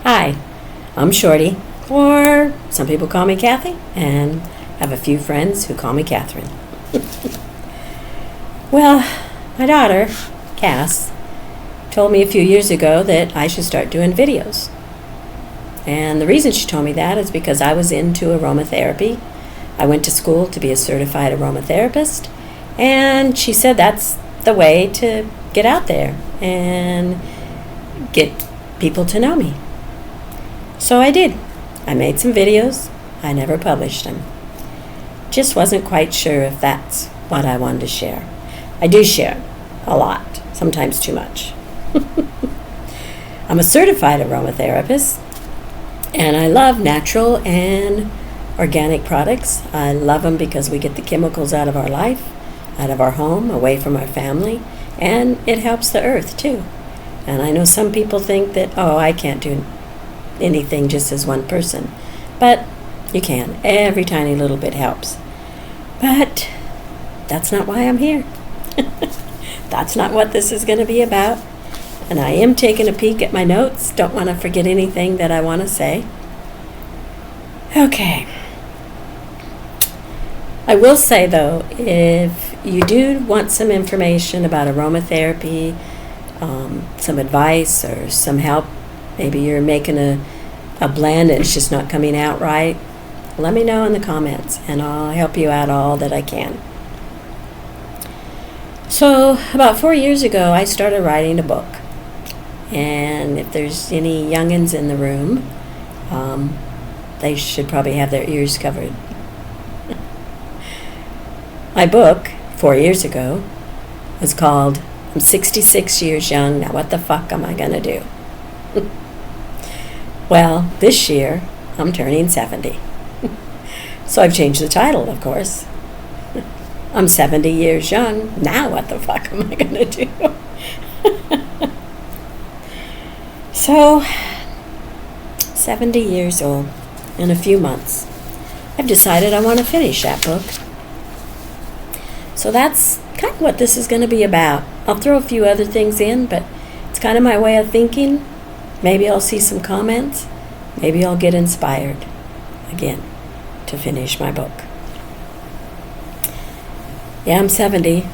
Hi, I'm Shorty, or some people call me Kathy, and I have a few friends who call me Catherine. Well, my daughter, Cass, told me a few years ago that I should start doing videos. And the reason she told me that is because I was into aromatherapy. I went to school to be a certified aromatherapist, and she said that's the way to get out there and get people to know me. So I did. I made some videos. I never published them. Just wasn't quite sure if that's what I wanted to share. I do share a lot, sometimes too much. I'm a certified aromatherapist, and I love natural and organic products. I love them because we get the chemicals out of our life, out of our home, away from our family, and it helps the earth too. And I know some people think that, I can't do anything just as one person. But you can. Every tiny little bit helps. But that's not why I'm here. That's not what this is going to be about. And I am taking a peek at my notes. Don't want to forget anything that I want to say. Okay. I will say, though, if you do want some information about aromatherapy, some advice or some help, maybe you're making a blend and it's just not coming out right, let me know in the comments and I'll help you out all that I can. So about 4 years ago, I started writing a book. And if there's any youngins in the room, they should probably have their ears covered. My book, 4 years ago, was called I'm 66 years young, now what the fuck am I gonna do? Well, this year, I'm turning 70. So I've changed the title, of course. I'm 70 years young, now what the fuck am I gonna do? So, 70 years old, in a few months. I've decided I want to finish that book. So that's kind of what this is going to be about. I'll throw a few other things in, but it's kind of my way of thinking. Maybe I'll see some comments. Maybe I'll get inspired again to finish my book. Yeah, I'm 70.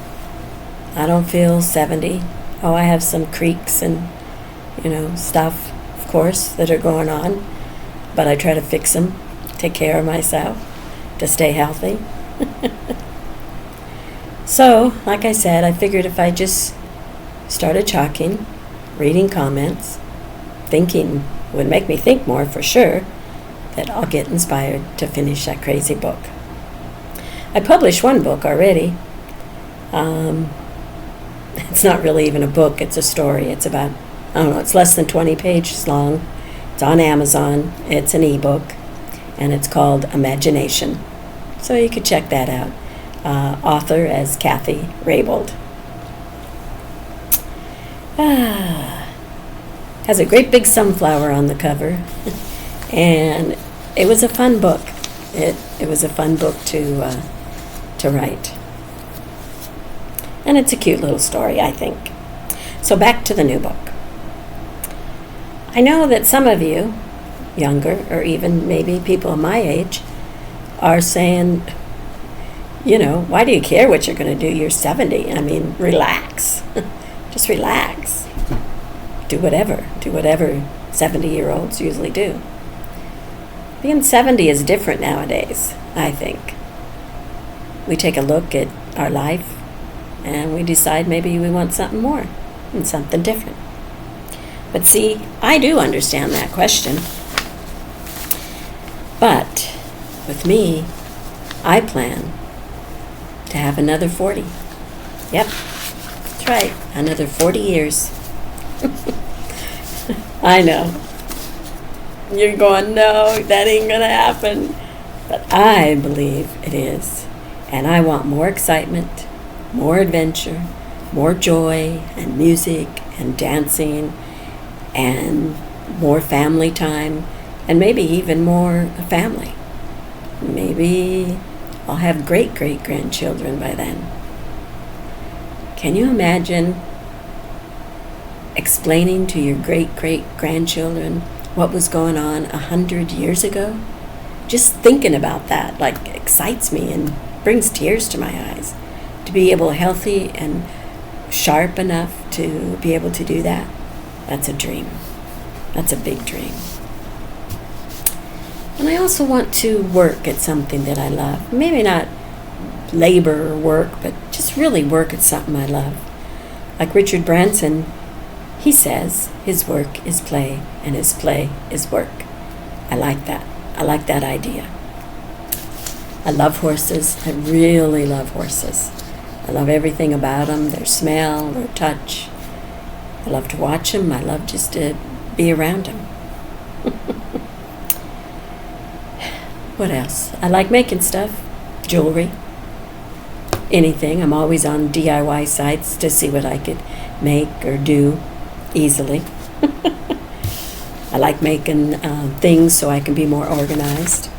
I don't feel 70. I have some creaks and, stuff, of course, that are going on. But I try to fix them, take care of myself, to stay healthy. So, like I said, I figured if I just started talking, reading comments, thinking would make me think more for sure, that I'll get inspired to finish that crazy book. I published one book already. It's not really even a book, it's a story. It's about, it's less than 20 pages long. It's on Amazon. It's an ebook, and it's called Imagination. So you could check that out. Author as Kathy Raybould. Has a great big sunflower on the cover, and it was a fun book. It was a fun book to write, and it's a cute little story, I think. So back to the new book. I know that some of you, younger, or even maybe people my age, are saying, why do you care what you're going to do? You're 70. I mean, relax. Just relax. Do whatever 70-year-olds usually do. Being 70 is different nowadays, I think. We take a look at our life and we decide maybe we want something more and something different. But see, I do understand that question. But with me, I plan to have another 40. Yep, that's right, another 40 years. I know. You're going, no, that ain't gonna happen. But I believe it is. And I want more excitement, more adventure, more joy and music and dancing and more family time and maybe even more family. Maybe I'll have great-great-grandchildren by then. Can you imagine explaining to your great-great-grandchildren what was going on 100 years ago? Just thinking about that, like, excites me and brings tears to my eyes. To be able, healthy and sharp enough to be able to do that, that's a dream. That's a big dream. And I also want to work at something that I love. Maybe not labor or work, but just really work at something I love. Like Richard Branson, he says his work is play and his play is work. I like that. I like that idea. I love horses. I really love horses. I love everything about them, their smell, their touch. I love to watch them. I love just to be around them. What else? I like making stuff, jewelry, anything. I'm always on DIY sites to see what I could make or do easily. I like making things so I can be more organized.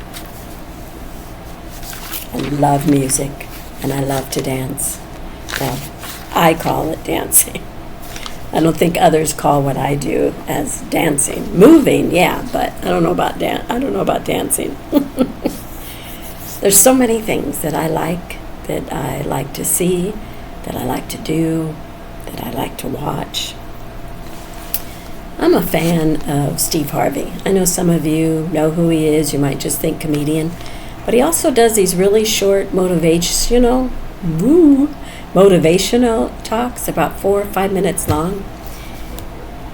I love music, and I love to dance. Well, I call it dancing. I don't think others call what I do as dancing. Moving, yeah, but I don't know about dancing. There's so many things that I like to see, that I like to do, that I like to watch. I'm a fan of Steve Harvey. I know some of you know who he is. You might just think comedian. But he also does these really short motivational talks, about 4 or 5 minutes long.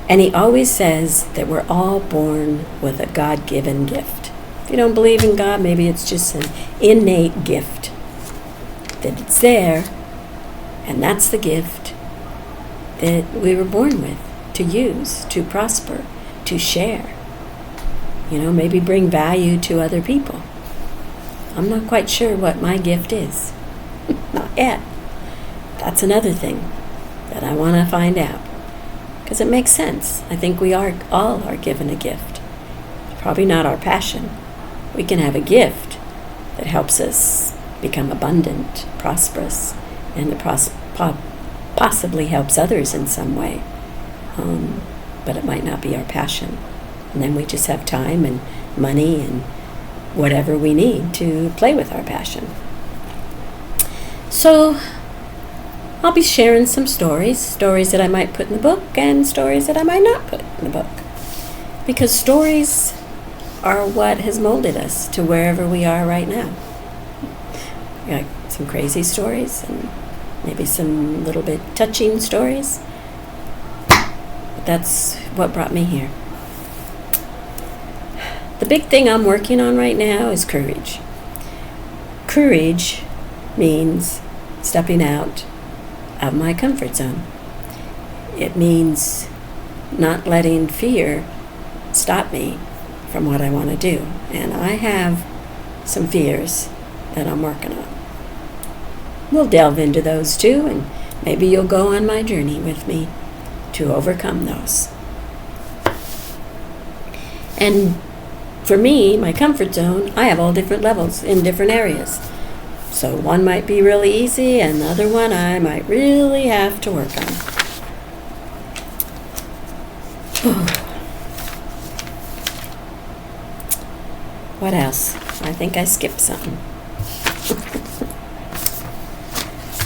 And he always says that we're all born with a God-given gift. If you don't believe in God, maybe it's just an innate gift. That it's there, and that's the gift that we were born with, to use, to prosper, to share. Maybe bring value to other people. I'm not quite sure what my gift is. Not yet. That's another thing that I want to find out. Because it makes sense. I think we all are given a gift. Probably not our passion. We can have a gift that helps us become abundant, prosperous, and that possibly helps others in some way. But it might not be our passion. And then we just have time and money and whatever we need to play with our passion. So I'll be sharing some stories that I might put in the book and stories that I might not put in the book. Because stories are what has molded us to wherever we are right now. Like some crazy stories and maybe some little bit touching stories. But that's what brought me here. The big thing I'm working on right now is courage. Courage means stepping out of my comfort zone. It means not letting fear stop me from what I want to do. And I have some fears that I'm working on. We'll delve into those too, and maybe you'll go on my journey with me to overcome those. And for me, my comfort zone, I have all different levels in different areas. So one might be really easy, and the other one I might really have to work on. What else? I think I skipped something.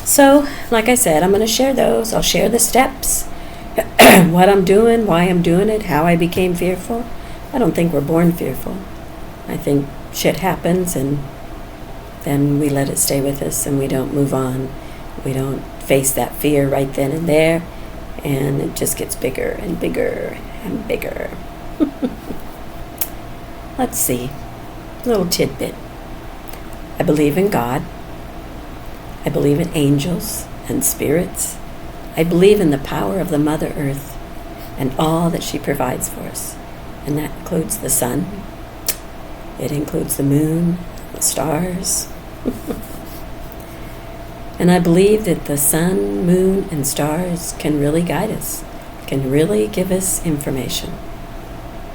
So, like I said, I'm going to share those. I'll share the steps, what I'm doing, why I'm doing it, how I became fearful. I don't think we're born fearful. I think shit happens and then we let it stay with us and we don't move on. We don't face that fear right then and there, and it just gets bigger and bigger and bigger. Let's see. A little tidbit. I believe in God. I believe in angels and spirits. I believe in the power of the Mother Earth and all that she provides for us. And that includes the sun. It includes the moon, the stars. And I believe that the sun, moon, and stars can really guide us, can really give us information.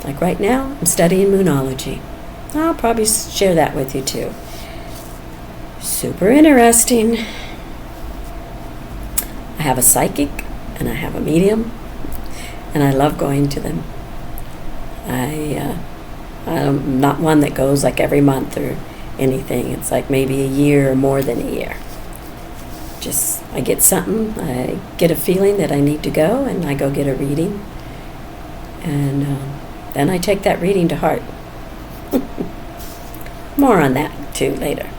Like right now, I'm studying moonology. I'll probably share that with you too. Super interesting. I have a psychic and I have a medium, and I love going to them. I'm not one that goes like every month or anything. It's like maybe a year or more than a year. Just, I get something, I get a feeling that I need to go, and I go get a reading. And then I take that reading to heart. More on that, too, later.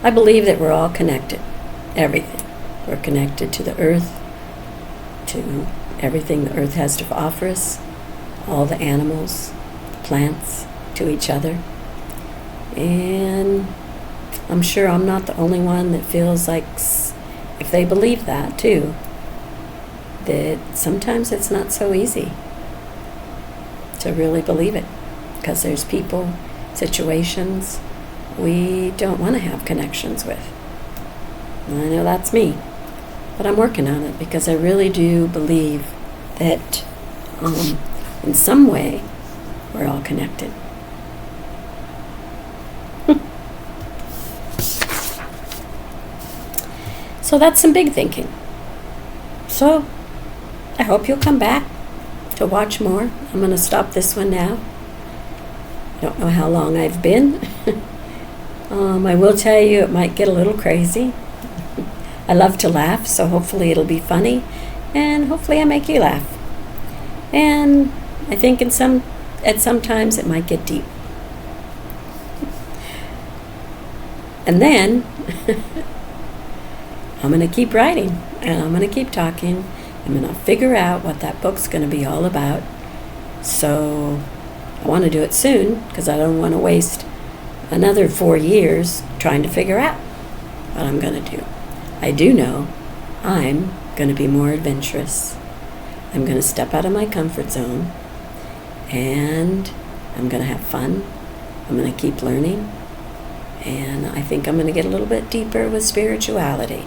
I believe that we're all connected. Everything. We're connected to the earth, to everything the earth has to offer us, all the animals, plants, to each other. And I'm sure I'm not the only one that feels like, if they believe that too, that sometimes it's not so easy to really believe it, because there's people, situations we don't want to have connections with. And I know that's me, but I'm working on it, because I really do believe that in some way we're all connected. So that's some big thinking. So I hope you'll come back to watch more. I'm going to stop this one now. I don't know how long I've been. I will tell you it might get a little crazy. I love to laugh, so hopefully it'll be funny, and hopefully I make you laugh. And I think at some times it might get deep. And then I'm going to keep writing, and I'm going to keep talking. I'm going to figure out what that book's going to be all about. So I want to do it soon, because I don't want to waste another 4 years trying to figure out what I'm going to do. I do know I'm going to be more adventurous. I'm going to step out of my comfort zone, and I'm going to have fun. I'm going to keep learning, and I think I'm going to get a little bit deeper with spirituality.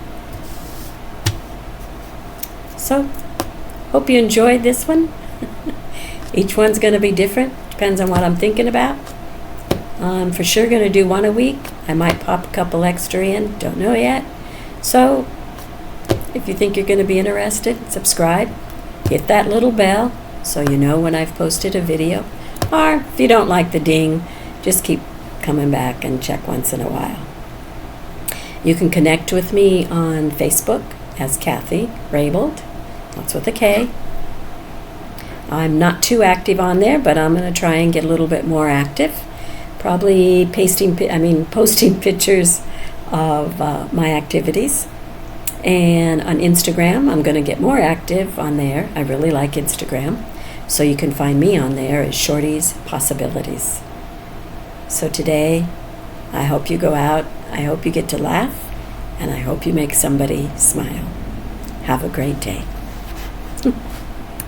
So, hope you enjoyed this one. Each one's going to be different. Depends on what I'm thinking about. I'm for sure going to do one a week. I might pop a couple extra in. Don't know yet. So, if you think you're going to be interested, subscribe. Hit that little bell so you know when I've posted a video. Or, if you don't like the ding, just keep coming back and check once in a while. You can connect with me on Facebook as Kathy Raybould. That's with a K. I'm not too active on there, but I'm going to try and get a little bit more active. Probably posting pictures of my activities. And on Instagram, I'm going to get more active on there. I really like Instagram. So you can find me on there as Shorty's Possibilities. So today, I hope you go out. I hope you get to laugh. And I hope you make somebody smile. Have a great day.